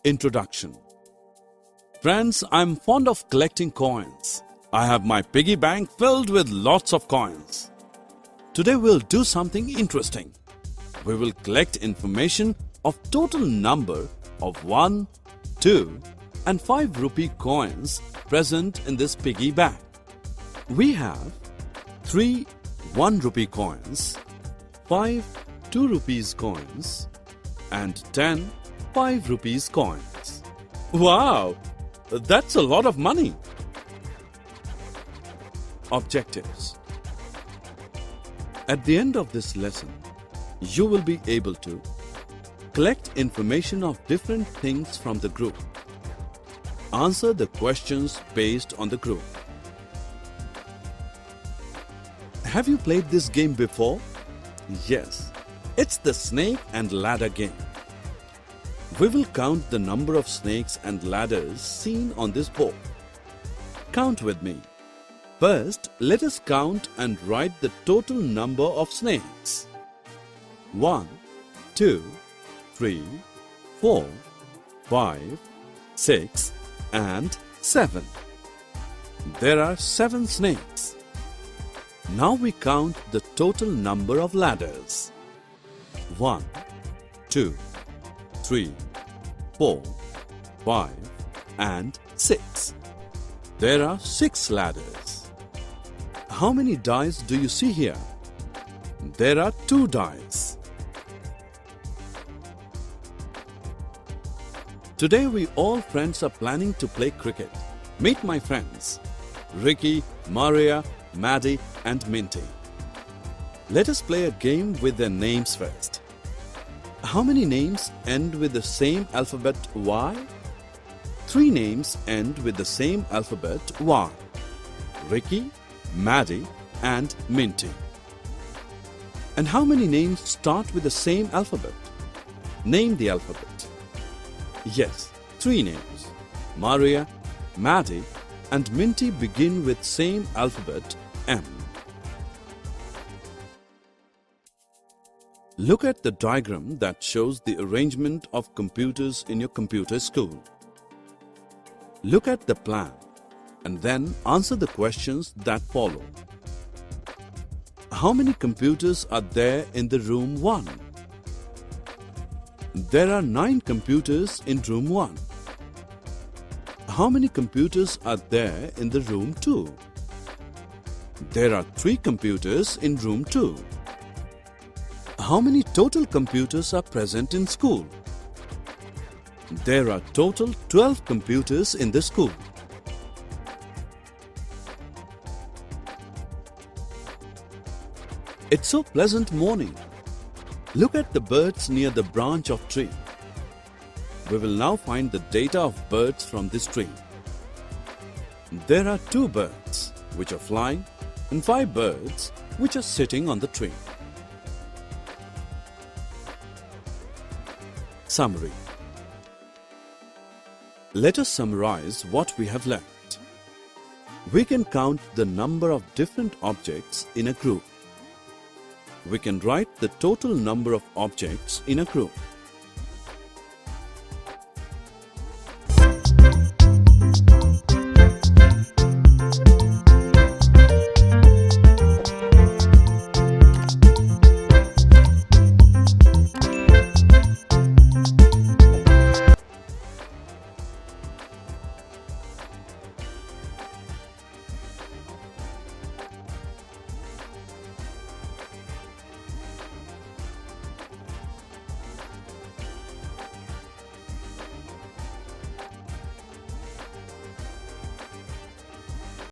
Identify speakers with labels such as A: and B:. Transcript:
A: Introduction. Friends, I'm fond of collecting coins. I have my piggy bank filled with lots of coins. Today we'll do something interesting. We will collect information of total number of 1, 2 and 5 rupee coins present in this piggy bank. We have 3 1 rupee coins, 5 2 rupees coins and 10 5 rupees coins. Wow! That's a lot of money. Objectives. At the end of this lesson, you will be able to collect information of different things from the group. Answer the questions based on the group. Have you played this game before? Yes, it's the snake and ladder game. We will count the number of snakes and ladders seen on this board. Count with me. First, let us count and write the total number of snakes. 1, 2, 3, 4, 5, 6 and 7. There are 7 snakes. Now we count the total number of ladders. 1, 2, 3, 4, 5 and 6. There are 6 ladders. How many dice do you see here? There are 2 dice. Today we all friends are planning to play cricket. Meet my friends, Ricky, Maria, Maddie and Minty. Let us play a game with their names first. How many names end with the same alphabet Y? 3 names end with the same alphabet Y. Ricky, Maddie and Minty. And how many names start with the same alphabet? Name the alphabet. Yes, 3 names. Maria, Maddie and Minty begin with same alphabet M. Look at the diagram that shows the arrangement of computers in your computer school. Look at the plan and then answer the questions that follow. How many computers are there in the room 1? There are 9 computers in room 1. How many computers are there in the room 2? There are 3 computers in room 2. How many total computers are present in school? There are total 12 computers in the school. It's so pleasant morning. Look at the birds near the branch of tree. We will now find the data of birds from this tree. There are 2 birds which are flying and 5 birds which are sitting on the tree. Summary. Let us summarize what we have learnt. We can count the number of different objects in a group. We can write the total number of objects in a group.